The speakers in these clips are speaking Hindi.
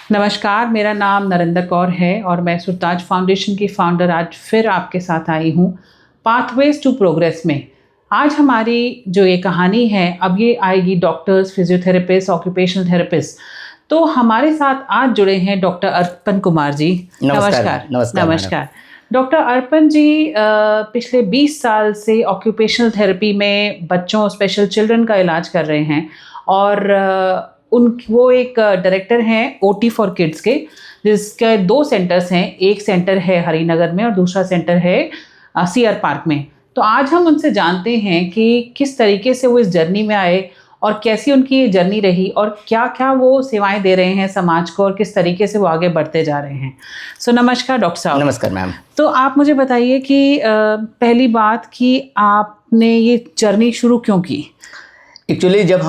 नमस्कार, मेरा नाम नरेंद्र कौर है और मैं सुरताज फाउंडेशन की फाउंडर आज फिर आपके साथ आई हूँ पाथवेज टू प्रोग्रेस में। आज हमारी जो ये कहानी है, अब ये आएगी डॉक्टर्स, फिजियोथेरेपिस्ट, ऑक्यूपेशनल थेरेपिस्ट। तो हमारे साथ आज जुड़े हैं डॉक्टर अर्पण कुमार जी। नमस्कार। नमस्कार डॉक्टर अर्पण जी, पिछले 20 साल से ऑक्यूपेशनल थेरेपी में बच्चों, स्पेशल चिल्ड्रन का इलाज कर रहे हैं और वो एक डायरेक्टर हैं ओटी फॉर किड्स के, जिसके 2 सेंटर्स हैं। एक सेंटर है हरिनगर में और दूसरा सेंटर है सीआर पार्क में। तो आज हम उनसे जानते हैं कि किस तरीके से वो इस जर्नी में आए और कैसी उनकी ये जर्नी रही और क्या क्या वो सेवाएं दे रहे हैं समाज को और किस तरीके से वो आगे बढ़ते जा रहे हैं। नमस्कार डॉक्टर साहब। नमस्कार मैम। तो आप मुझे बताइए कि पहली बात कि आपने ये जर्नी शुरू क्यों की? एक्चुअली जब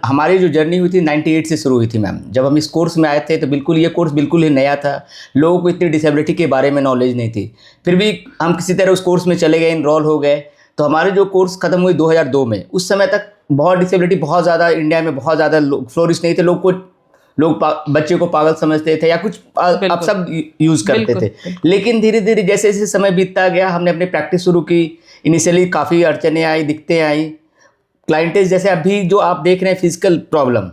हमारी जो जर्नी हुई थी 98 से शुरू हुई थी मैम। जब हम इस कोर्स में आए थे तो बिल्कुल ये कोर्स बिल्कुल ही नया था, लोगों को इतनी डिसेबिलिटी के बारे में नॉलेज नहीं थी। फिर भी हम किसी तरह उस कोर्स में चले गए, इनरोल हो गए। तो हमारे जो कोर्स ख़त्म हुई 2002 में, उस समय तक बहुत डिसेबिलिटी बहुत ज़्यादा इंडिया में बहुत ज़्यादा फ्लोरिश नहीं थे। लोग बच्चे को पागल समझते थे या कुछ अब सब यूज़ करते थे। लेकिन धीरे धीरे जैसे जैसे समय बीतता गया, हमने अपनी प्रैक्टिस शुरू की। इनिशियली काफ़ी अड़चनें आई, दिक्कतें आई, क्लाइंटेज जैसे अभी जो आप देख रहे हैं फिजिकल प्रॉब्लम,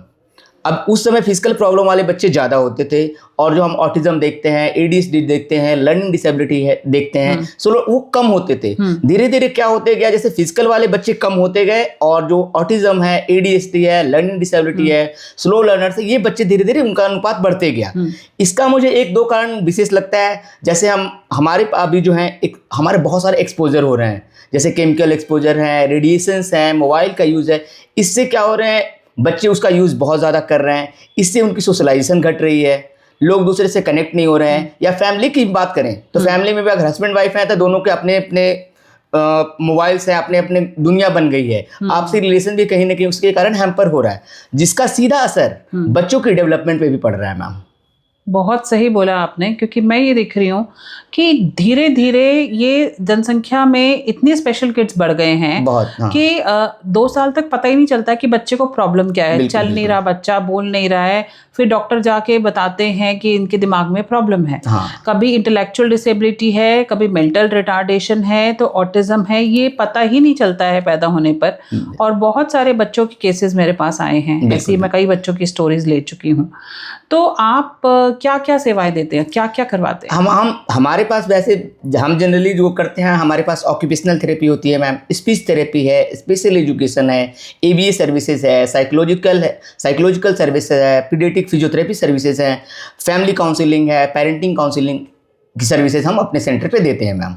अब उस समय फिजिकल प्रॉब्लम वाले बच्चे ज़्यादा होते थे। और जो हम ऑटिज्म देखते हैं, एडीएचडी देखते हैं, लर्निंग डिसेबिलिटी है देखते हैं, सो वो कम होते थे। धीरे धीरे क्या होते गया, जैसे फिजिकल वाले बच्चे कम होते गए और जो ऑटिज्म है, एडीएचडी है, लर्निंग डिसेबिलिटी है, स्लो लर्नर्स है, ये बच्चे धीरे धीरे उनका अनुपात बढ़ते गया। इसका मुझे 1-2 कारण विशेष लगता है। जैसे हमारे अभी जो है हमारे बहुत सारे एक्सपोजर हो रहे हैं, जैसे केमिकल एक्सपोजर है, रेडिएशंस हैं, मोबाइल का यूज़ है। इससे क्या हो रहे हैं, बच्चे उसका यूज़ बहुत ज़्यादा कर रहे हैं। इससे उनकी सोशलाइजेशन घट रही है, लोग दूसरे से कनेक्ट नहीं हो रहे हैं। या फैमिली की बात करें तो फैमिली में भी अगर हस्बैंड वाइफ हैं तो दोनों के अपने अपने मोबाइल्स हैं, अपने अपने दुनिया बन गई है। आपसी रिलेशन भी कहीं ना कहीं उसके कारण हैम्पर हो रहा है, जिसका सीधा असर बच्चों के डेवलपमेंट पे भी पड़ रहा है मैम। बहुत सही बोला आपने, क्योंकि मैं ये देख रही हूँ कि धीरे धीरे ये जनसंख्या में इतने स्पेशल किड्स बढ़ गए हैं कि 2 साल तक पता ही नहीं चलता कि बच्चे को प्रॉब्लम क्या है। चल नहीं रहा बच्चा, बोल नहीं रहा है, फिर डॉक्टर जाके बताते हैं कि इनके दिमाग में प्रॉब्लम है। कभी इंटेलेक्चुअल डिसेबिलिटी है, कभी मेंटल रिटार्डेशन है, तो ऑटिज्म है, ये पता ही नहीं चलता है पैदा होने पर। और बहुत सारे बच्चों के केसेस मेरे पास आए हैं, ऐसी मैं कई बच्चों की स्टोरीज ले चुकी हूँ। तो आप क्या क्या सेवाएं देते हैं, क्या क्या करवाते हैं? हमारे पास वैसे हम जनरली जो करते हैं, हमारे पास ऑक्यूपेशनल थेरेपी होती है मैम, स्पीच थेरेपी है, स्पेशल एजुकेशन है, एबीए सर्विसेज है, साइकोलॉजिकल सर्विसेज है, पीडियाट्रिक फिजियोथेरेपी सर्विसेज हैं, फैमिली काउंसलिंग है, पेरेंटिंग काउंसलिंग की सर्विसेज हम अपने सेंटर पे देते हैं मैम।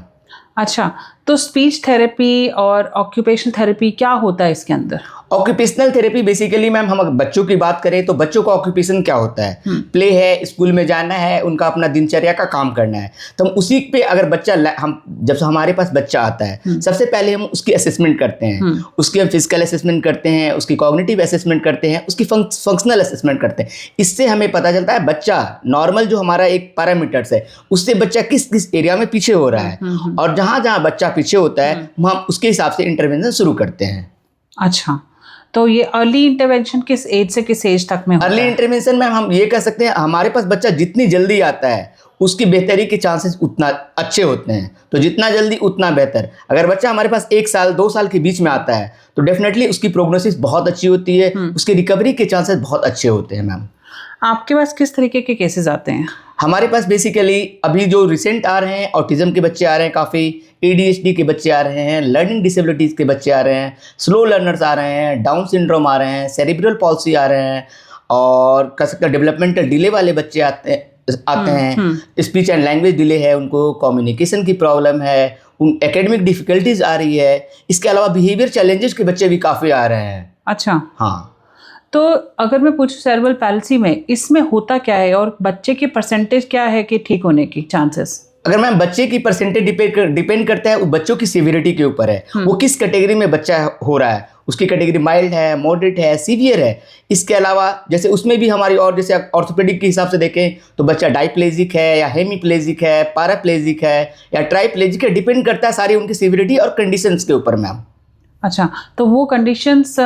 अच्छा, तो स्पीच थेरेपी और ऑक्यूपेशनल थेरेपी क्या होता है इसके अंदर? ऑक्यूपेशनल थेरेपी बेसिकली मैम, हम अगर बच्चों की बात करें तो बच्चों का ऑक्यूपेशन क्या होता है, प्ले है, स्कूल में जाना है, उनका अपना दिनचर्या का काम करना है। तो हम उसी पे अगर जब से हमारे पास बच्चा आता है, सबसे पहले हम उसकी असेसमेंट करते हैं। उसकी हम फिजिकल असेसमेंट करते हैं, उसकी कॉग्निटिव असेसमेंट करते हैं, उसकी फंक्शनल असेसमेंट करते हैं। इससे हमें पता चलता है बच्चा नॉर्मल जो हमारा एक पैरामीटर्स है, उससे बच्चा किस किस एरिया में पीछे हो रहा है। और जहाँ जहाँ बच्चा पीछे होता है हम उसके हिसाब से इंटरवेंशन शुरू करते हैं। अच्छा, तो ये अर्ली इंटरवेंशन किस एज से किस एज तक में होता है? अर्ली इंटरवेंशन में हम ये कह सकते हैं, हमारे पास बच्चा जितनी जल्दी आता है उसकी बेहतरी के चांसेस उतना अच्छे होते हैं। तो जितना जल्दी उतना बेहतर। अगर बच्चा हमारे पास 1 साल 2 साल के बीच में आता है तो डेफिनेटली उसकी प्रोग्नोसिस बहुत अच्छी होती है, उसकी रिकवरी के चांसेस बहुत अच्छे होते हैं मैम। आपके पास किस तरीके के केसेस आते हैं? हमारे पास बेसिकली अभी जो रिसेंट आ रहे हैं, ऑटिज्म के बच्चे आ रहे हैं, काफ़ी एडीएचडी के बच्चे आ रहे हैं, लर्निंग डिसेबिलिटीज़ के बच्चे आ रहे हैं, स्लो लर्नर्स आ रहे हैं, डाउन सिंड्रोम आ रहे हैं, सेरिब्रल पॉल्सी आ रहे हैं, और कह सकते हैं डेवलपमेंटल डिले वाले बच्चे आते हैं, स्पीच एंड लैंग्वेज डिले है, उनको कम्युनिकेशन की प्रॉब्लम है, उन एकेडमिक डिफिकल्टीज आ रही है। इसके अलावा बिहेवियर चैलेंजेस के बच्चे भी काफ़ी आ रहे हैं। अच्छा, हाँ। तो अगर मैं पूछूं सेरेब्रल पैल्सी में इसमें होता क्या है और बच्चे की परसेंटेज क्या है कि ठीक होने की चांसेस? अगर मैम बच्चे की परसेंटेज डिपेंड करता है वो बच्चों की सीवियरिटी के ऊपर है, वो किस कैटेगरी में बच्चा हो रहा है, उसकी कैटेगरी माइल्ड है, मॉडरेट है, सीवियर है। इसके अलावा जैसे उसमें भी हमारी और जैसे ऑर्थोपेडिक के हिसाब से देखें तो बच्चा डाइप्लेजिक है या हेमीप्लेजिक है, पैराप्लेजिक है या ट्राइप्लेजिक है, डिपेंड करता है सारी उनकी सीवियरिटी और कंडीशंस के ऊपर मैम। अच्छा, तो वो कंडीशंस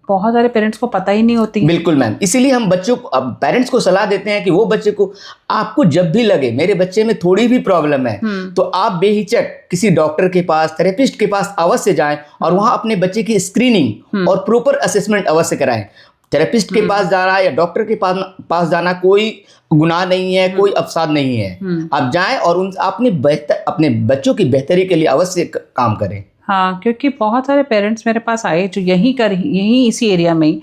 बहुत सारे पेरेंट्स को पता ही नहीं होती। बिल्कुल मैम, इसीलिए हम बच्चों को, अब पेरेंट्स को सलाह देते हैं कि वो बच्चे को, आपको जब भी लगे मेरे बच्चे में थोड़ी भी प्रॉब्लम है तो आप बेहिचक किसी डॉक्टर के पास, थेरेपिस्ट के पास अवश्य जाएं और वहां अपने बच्चे की स्क्रीनिंग और प्रॉपर असेसमेंट अवश्य कराएं। थेरेपिस्ट के पास जाना या डॉक्टर के पास जाना कोई गुनाह नहीं है, कोई अपराध नहीं है। आप जाएं और उन अपने बच्चों की बेहतरी के लिए अवश्य काम करें। हाँ, क्योंकि बहुत सारे पेरेंट्स मेरे पास आए जो यहीं इसी एरिया में ही,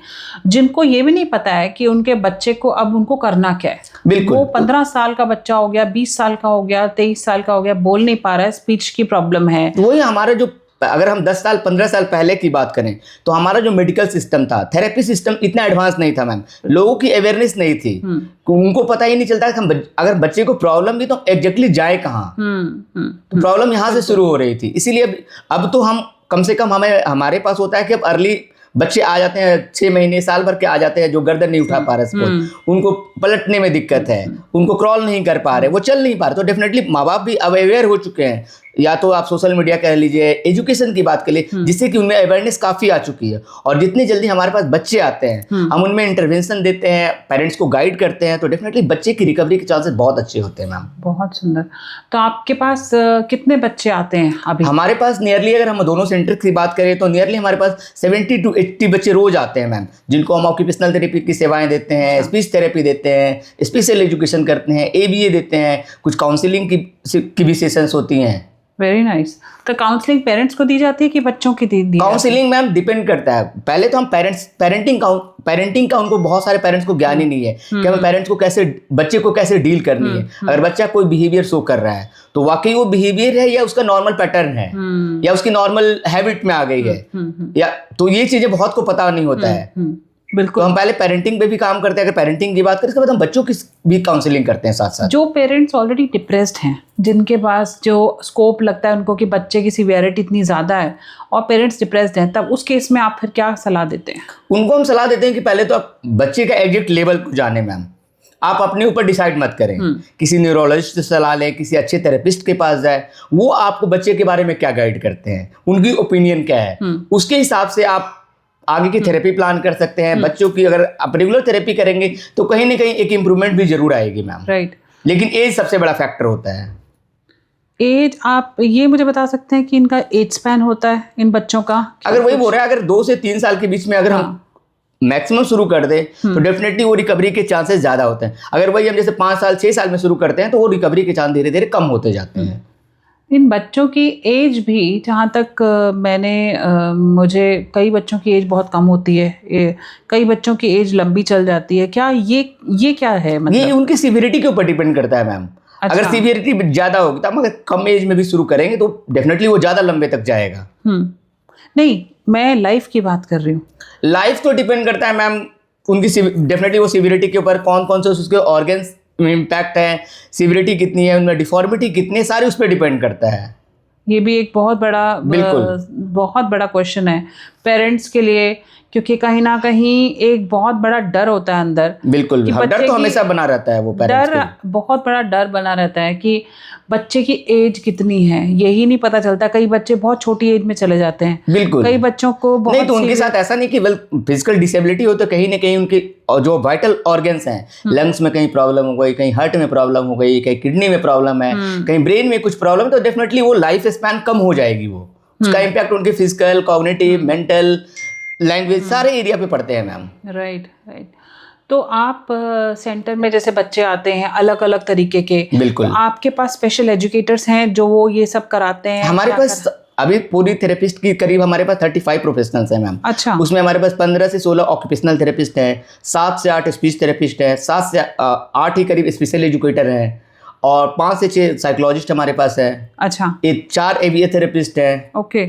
जिनको ये भी नहीं पता है कि उनके बच्चे को अब उनको करना क्या है। बिल्कुल। वो 15 साल का बच्चा हो गया, 20 साल का हो गया, 23 साल का हो गया, बोल नहीं पा रहा है, स्पीच की प्रॉब्लम है। वही हमारा जो, अगर हम 10 साल 15 साल पहले की बात करें तो हमारा जो मेडिकल सिस्टम था, थेरेपी सिस्टम इतना एडवांस नहीं था मैम। लोगों की अवेयरनेस नहीं थी, उनको पता ही नहीं चलता कि हम अगर बच्चे को प्रॉब्लम भी तो एग्जैक्टली जाए कहाँ। तो प्रॉब्लम यहाँ से शुरू हो रही थी। इसीलिए अब तो हम कम से कम हमारे पास होता है कि अब अर्ली बच्चे आ जाते हैं, 6 महीने साल भर के आ जाते हैं, जो गर्दन नहीं उठा पा रहे, उनको पलटने में दिक्कत है, उनको क्रॉल नहीं कर पा रहे, वो चल नहीं पा रहे। तो डेफिनेटली माँ बाप भी अब अवेयर हो चुके हैं, या तो आप सोशल मीडिया कह लीजिए, एजुकेशन की बात कर लीजिए, जिससे कि उनमें अवेयरनेस काफ़ी आ चुकी है। और जितनी जल्दी हमारे पास बच्चे आते हैं, हम उनमें इंटरवेंशन देते हैं, पेरेंट्स को गाइड करते हैं, तो डेफिनेटली बच्चे की रिकवरी के चांसेस बहुत अच्छे होते हैं मैम। बहुत सुंदर। तो आपके पास कितने बच्चे आते हैं अभी? हमारे पास नियरली, अगर हम दोनों सेंटर की बात करें तो नियरली हमारे पास 70 to 80 बच्चे रोज आते हैं मैम, जिनको हम ऑक्यूपेशनल थेरेपी की सेवाएं देते हैं, स्पीच थेरेपी देते हैं, स्पेशल एजुकेशन करते हैं, ABA देते हैं, कुछ काउंसलिंग की भी सेशंस होती हैं। Very nice. तो काउंसलिंग पेरेंट्स को दी जाती है कि बच्चों की दी काउंसलिंग मैम डिपेंड करता है। पहले तो हम पेरेंटिंग का उनको बहुत सारे पेरेंट्स को ज्ञान ही नहीं है कि हमें पेरेंट्स को कैसे, बच्चे को कैसे डील करनी है। अगर बच्चा कोई बिहेवियर शो कर रहा है तो वाकई वो बिहेवियर है या उसका नॉर्मल पैटर्न है या उसकी नॉर्मल हैबिट में आ गई है, या तो ये चीजें बहुत को पता नहीं होता है। बिल्कुल। तो हम पहले पेरेंटिंग पे भी काम करते हैं। अगर पेरेंटिंग की बात करें, इसके बाद हम बच्चों की भी काउंसलिंग करते हैं साथ साथ। जो पेरेंट्स ऑलरेडी डिप्रेस्ड हैं, जिनके पास जो स्कोप लगता है उनको कि बच्चे की सीवियरिटी इतनी ज़्यादा है और पेरेंट्स डिप्रेस्ड हैं, तब उस केस में आप फिर क्या सलाह देते हैं? उनको हम सलाह देते हैं कि पहले तो आप बच्चे का एग्जैक्ट लेवल को जाने मैम। आप अपने ऊपर डिसाइड मत करें, किसी न्यूरोलॉजिस्ट से सलाह लें, किसी अच्छे थेरेपिस्ट के पास जाए, वो आपको बच्चे के बारे में क्या गाइड करते हैं, उनकी ओपिनियन क्या है, उसके हिसाब से आप आगे की थेरेपी प्लान कर सकते हैं। बच्चों की अगर आप रेगुलर थेरेपी करेंगे तो कहीं ना कहीं एक इम्प्रूवमेंट भी जरूर आएगी मैम। राइट। लेकिन एज सबसे बड़ा फैक्टर होता है। एज, आप ये मुझे बता सकते हैं कि इनका एज स्पैन होता है इन बच्चों का? अगर वही बोल रहे हैं, अगर 2 से 3 साल के बीच में अगर हम मैक्सिमम शुरू कर दें तो डेफिनेटली वो रिकवरी के चांसेस ज़्यादा होते हैं। अगर वही हम जैसे 5 साल 6 साल में शुरू करते हैं तो वो रिकवरी के चांस धीरे धीरे कम होते जाते हैं। इन बच्चों की एज भी, जहाँ तक मुझे कई बच्चों की एज बहुत कम होती है, कई बच्चों की एज लंबी चल जाती है, क्या ये क्या है? मतलब ये उनकी सीवियरिटी के ऊपर डिपेंड करता है मैम। अच्छा। अगर सीवियरिटी ज़्यादा होगी तो हम अगर कम एज में भी शुरू करेंगे तो डेफिनेटली वो ज़्यादा लंबे तक जाएगा। नहीं, मैं लाइफ की बात कर रही हूँ। लाइफ तो डिपेंड करता है मैम उनकी डेफिनेटली वो सीवियरिटी के ऊपर, कौन कौन से उसके ऑर्गन्स में इम्पैक्ट है, सीवियरिटी कितनी है, उनमें डिफॉर्मिटी कितनी है, सारे उस पर डिपेंड करता है। ये भी एक बहुत बड़ा क्वेश्चन है पेरेंट्स के लिए, क्योंकि कहीं ना कहीं एक बहुत बड़ा डर होता है अंदर। बिल्कुल, डर तो हमेशा बना रहता है। वो डर, बहुत बड़ा डर बना रहता है कि बच्चे की एज कितनी है, यही नहीं पता चलता। कई बच्चे बहुत छोटी एज में चले जाते हैं। बिल्कुल। कई बच्चों को बहुत नहीं, तो उनके साथ ऐसा नहीं कि फिजिकल डिसेबिलिटी हो, तो कहीं ना कहीं उनके जो वाइटल ऑर्गन्स हैं, लंग्स में कहीं प्रॉब्लम हो गई, कहीं हार्ट में प्रॉब्लम हो गई, कहीं किडनी में प्रॉब्लम है, कहीं ब्रेन में कुछ प्रॉब्लम, तो डेफिनेटली वो लाइफ स्पैन कम हो जाएगी। वो उसका इम्पैक्ट उनके फिजिकल, कॉग्निटिव, मेंटल, लैंग्वेज सारे एरिया पे पड़ते हैं मैम। राइट। तो आप सेंटर में जैसे बच्चे आते हैं अलग अलग तरीके के, बिल्कुल, तो आपके पास स्पेशल एजुकेटर्स हैं जो वो ये सब कराते हैं? हमारे पास अभी पूरी थेरेपिस्ट की करीब हमारे पास 35 प्रोफेशनल्स हैं मैम। अच्छा। उसमें हमारे पास 15 से 16 ऑक्यूपेशनल थेरेपिस्ट हैं, 7 से 8 स्पीच थेरेपिस्ट हैं, 7 से 8 ही करीब स्पेशल एजुकेटर हैं, और 5 से 6 साइकोलॉजिस्ट हमारे पास है। अच्छा। 4 ABA थेरेपिस्ट हैं। ओके,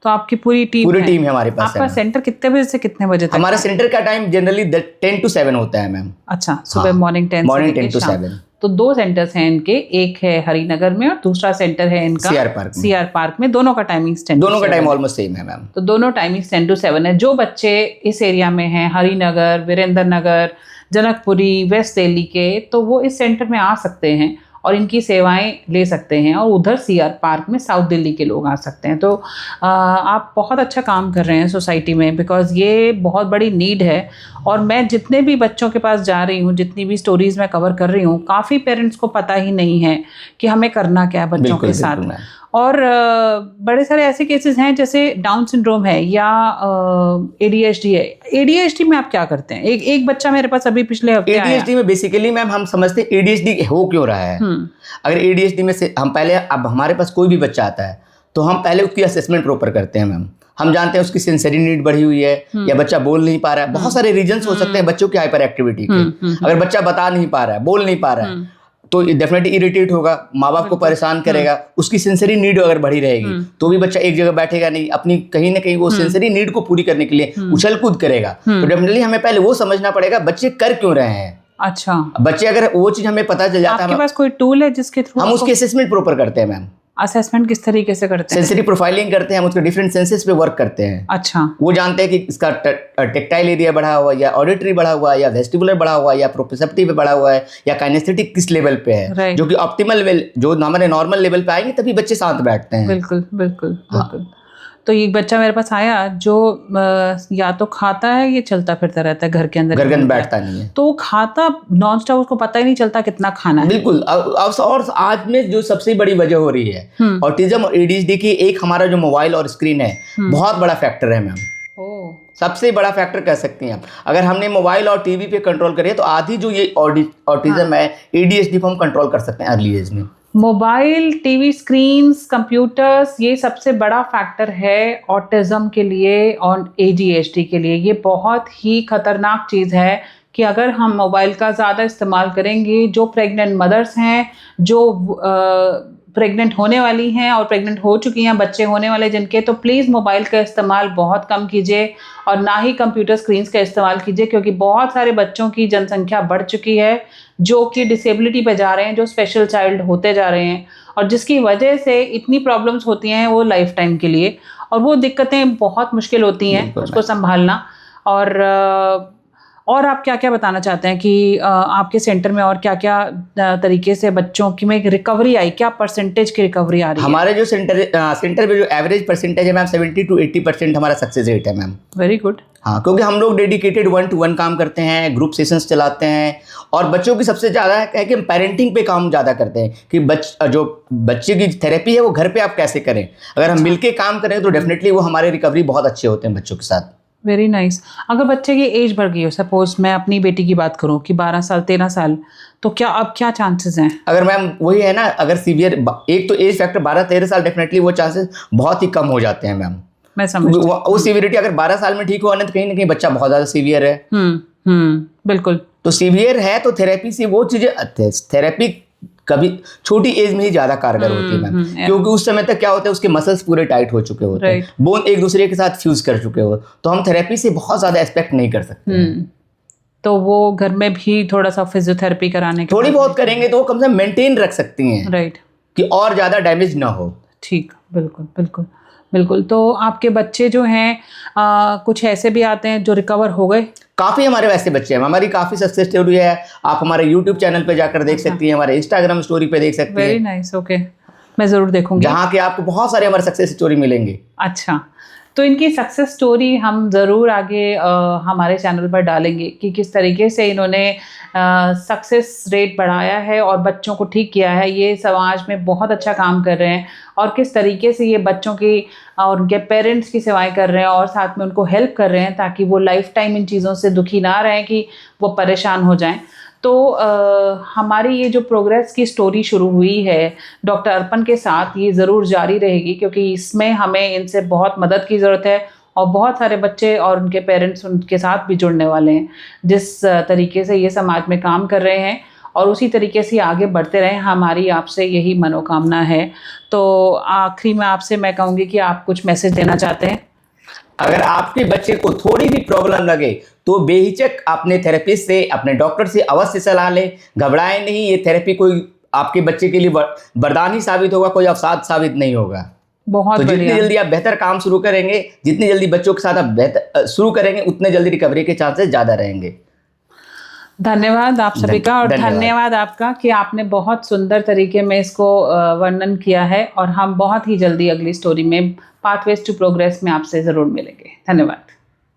तो आपकी पूरी टीम है हमारे पास। आपका सेंटर कितने बजे से कितने बजे तक? हमारा सेंटर का टाइम जनरली 10 to 7 होता है मैम। अच्छा, सुबह मॉर्निंग 10 to 7। तो 2 सेंटर्स हैं इनके, एक है हरिनगर में और दूसरा सेंटर है इनका CR पार्क में। दोनों का टाइमिंग दोनों का टाइम ऑलमोस्ट सेम है मैम। तो दोनों टाइमिंग 10 to 7 है। जो बच्चे इस एरिया में हैं, हरिनगर, वीरेंद्र नगर, जनकपुरी, वेस्ट दिल्ली के, तो वो इस सेंटर में आ सकते हैं और इनकी सेवाएं ले सकते हैं, और उधर सीआर पार्क में साउथ दिल्ली के लोग आ सकते हैं। तो आप बहुत अच्छा काम कर रहे हैं सोसाइटी में, बिकॉज़ ये बहुत बड़ी नीड है। और मैं जितने भी बच्चों के पास जा रही हूँ, जितनी भी स्टोरीज़ मैं कवर कर रही हूँ, काफ़ी पेरेंट्स को पता ही नहीं है कि हमें करना क्या है बच्चों के साथ। और बड़े सारे ऐसे केसेस हैं जैसे डाउन सिंड्रोम है या ADHD है। ADHD में आप क्या करते हैं? एक बच्चा मेरे पास अभी पिछले हफ्ते आया। ADHD में बेसिकली मैम हम समझते हैं ADHD हो क्यों रहा है। अगर ADHD में से हम पहले, अब हमारे पास कोई भी बच्चा आता है तो हम पहले उसकी असेसमेंट प्रॉपर करते हैं मैम। हम जानते हैं उसकी सेंसरी नीड बढ़ी हुई है या बच्चा बोल नहीं पा रहा है। बहुत सारे रीजंस हो सकते हैं बच्चों की हाइपर एक्टिविटी के। अगर बच्चा बता नहीं पा रहा है, बोल नहीं पा रहा है, तो डेफिनेटली इरिटेट होगा, माँ बाप को परेशान करेगा। उसकी सेंसरी नीड अगर बढ़ी रहेगी तो भी बच्चा एक जगह बैठेगा नहीं, अपनी कहीं ना कहीं वो सेंसरी नीड को पूरी करने के लिए उछल कूद करेगा। तो डेफिनेटली हमें पहले वो समझना पड़ेगा बच्चे कर क्यों रहे हैं। अच्छा, बच्चे अगर वो चीज हमें पता चल जाता है, आपके पास कोई टूल है जिसके थ्रू हम उसकी असेसमेंट प्रॉपर करते हैं मैम। असेसमेंट किस तरीके से करते हैं? सेंसरी प्रोफाइलिंग करते हैं, हम उसके डिफरेंट सेंसेस पे वर्क करते हैं। अच्छा, वो जानते हैं कि इसका टेक्टाइल एरिया बढ़ा हुआ है या ऑडिटरी बढ़ा हुआ है या वेस्टिबुलर बढ़ा हुआ है या प्रोप्रिसेप्टिव बढ़ा हुआ है या काइनेस्थेटिक किस लेवल पे है, जो कि ऑप्टिमल जो हमारे नॉर्मल लेवल पे आएंगे तभी बच्चे शांत बैठते हैं। बिल्कुल बिल्कुल बिल्कुल। तो एक बच्चा मेरे पास आया जो या तो खाता है, ये चलता फिरता रहता है घर के अंदर बैठता नहीं है। तो वो खाता नॉन स्टॉप, उसको पता ही नहीं चलता कितना खाना है। बिल्कुल। और आज में जो सबसे बड़ी वजह हो रही है ऑटिज्म और ADHD की, एक हमारा जो मोबाइल और स्क्रीन है बहुत बड़ा फैक्टर है मैम। सबसे बड़ा फैक्टर कह सकती हैं आप। अगर हमने मोबाइल और टीवी पे कंट्रोल करिए तो आधी जो ये ऑटिज्म है, ADHD को हम कंट्रोल कर सकते हैं अर्ली एज में। मोबाइल, टीवी स्क्रीन्स, कंप्यूटर्स, ये सबसे बड़ा फैक्टर है ऑटिज्म के लिए और ADHD के लिए। ये बहुत ही खतरनाक चीज़ है कि अगर हम मोबाइल का ज़्यादा इस्तेमाल करेंगे, जो प्रेग्नेंट मदर्स हैं, जो प्रेग्नेंट होने वाली हैं और प्रेग्नेंट हो चुकी हैं, बच्चे होने वाले जिनके, तो प्लीज़ मोबाइल का इस्तेमाल बहुत कम कीजिए और ना ही कंप्यूटर स्क्रीन्स का इस्तेमाल कीजिए, क्योंकि बहुत सारे बच्चों की जनसंख्या बढ़ चुकी है जो कि डिसेबिलिटी पे जा रहे हैं, जो स्पेशल चाइल्ड होते जा रहे हैं, और जिसकी वजह से इतनी प्रॉब्लम्स होती हैं वो लाइफ टाइम के लिए, और वो दिक्कतें बहुत मुश्किल होती हैं उसको संभालना। और आप क्या क्या बताना चाहते हैं कि आपके सेंटर में और क्या क्या तरीके से बच्चों की में रिकवरी आई, क्या परसेंटेज की रिकवरी आ रही है? हमारे जो सेंटर में जो एवरेज परसेंटेज है मैम 70 to 80% हमारा सक्सेस रेट है मैम। Very good. हाँ, क्योंकि हम लोग डेडिकेटेड 1-to-1 काम करते हैं, ग्रुप सेशंस चलाते हैं, और बच्चों की सबसे ज़्यादा है कि हम पेरेंटिंग पे काम ज़्यादा करते हैं कि जो बच्चे की थेरेपी है वो घर पे आप कैसे करें। अगर हम मिलके काम करें तो डेफिनेटली वो हमारे रिकवरी बहुत अच्छे होते हैं बच्चों के साथ। Very nice. अगर बच्चे की एज बढ़ गई हो, सपोज मैं अपनी बेटी की बात करूं कि 12 साल 13 साल, तो क्या अब क्या चांसेस हैं? अगर मैम वही है ना, अगर सीवियर, एक तो एज फैक्टर 12-13 साल, डेफिनेटली वो चांसेस बहुत ही कम हो जाते हैं मैम। मैं समझती हूं। वो सीवियरिटी अगर 12 साल में ठीक हुआ ना तो कहीं ना कहीं बच्चा बहुत ज़्यादा सीवियर है। बिल्कुल। तो सीवियर है तो थेरेपी से वो चीज़ें, थेरेपी कभी छोटी एज में ही ज्यादा कारगर होती है मैम, क्योंकि उस समय तक क्या होता है उसके मसल्स पूरे टाइट हो चुके होते हैं, बोन एक दूसरे के साथ फ्यूज कर चुके हो, तो हम थेरेपी से बहुत ज्यादा एक्सपेक्ट नहीं कर सकते। तो वो घर में भी थोड़ा सा फिजियोथेरेपी कराने की थोड़ी बहुत करेंगे तो वो कम से कम मेंटेन रख सकती हैं, राइट, कि और ज्यादा डैमेज ना हो। ठीक, बिल्कुल बिल्कुल बिल्कुल। तो आपके बच्चे जो हैं कुछ ऐसे भी आते हैं जो रिकवर हो गए? काफ़ी हमारे वैसे बच्चे हैं, हमारी काफ़ी सक्सेस स्टोरी है। आप हमारे यूट्यूब चैनल पे जाकर देख सकती हैं, हमारे इंस्टाग्राम स्टोरी पे देख सकती हैं। वेरी नाइस, ओके, मैं ज़रूर देखूंगी, जहाँ के आपको बहुत सारे हमारे सक्सेस स्टोरी मिलेंगे। अच्छा, तो इनकी सक्सेस स्टोरी हम ज़रूर आगे हमारे चैनल पर डालेंगे कि किस तरीके से इन्होंने सक्सेस रेट बढ़ाया है और बच्चों को ठीक किया है। ये समाज में बहुत अच्छा काम कर रहे हैं और किस तरीके से ये बच्चों की और उनके पेरेंट्स की सेवाएं कर रहे हैं और साथ में उनको हेल्प कर रहे हैं ताकि वो लाइफ टाइम इन चीज़ों से दुखी ना रहें कि वो परेशान हो जाएं। तो हमारी ये जो प्रोग्रेस की स्टोरी शुरू हुई है डॉक्टर अर्पण के साथ, ये ज़रूर जारी रहेगी, क्योंकि इसमें हमें इनसे बहुत मदद की ज़रूरत है और बहुत सारे बच्चे और उनके पेरेंट्स उनके साथ भी जुड़ने वाले हैं। जिस तरीके से ये समाज में काम कर रहे हैं और उसी तरीके से आगे बढ़ते रहें, हमारी आपसे यही मनोकामना है। तो आखिरी में आपसे मैं कहूँगी कि आप कुछ मैसेज देना चाहते हैं? अगर आपके बच्चे को थोड़ी भी प्रॉब्लम लगे तो बेहिचक अपने थेरेपिस्ट से, अपने डॉक्टर से अवश्य सलाह लें। घबराएं नहीं, ये थेरेपी कोई आपके बच्चे के लिए वरदान ही साबित होगा, कोई अवसाद साबित नहीं होगा। बहुत तो जितनी जल्दी आप बेहतर काम शुरू करेंगे, जितनी जल्दी बच्चों के साथ आप बेहतर शुरू करेंगे, उतने जल्दी रिकवरी के चांसेस ज़्यादा रहेंगे। धन्यवाद आप सभी का, और धन्यवाद आपका कि आपने बहुत सुंदर तरीके में इसको वर्णन किया है, और हम बहुत ही जल्दी अगली स्टोरी में पाथवेज टू प्रोग्रेस में आपसे ज़रूर मिलेंगे। धन्यवाद।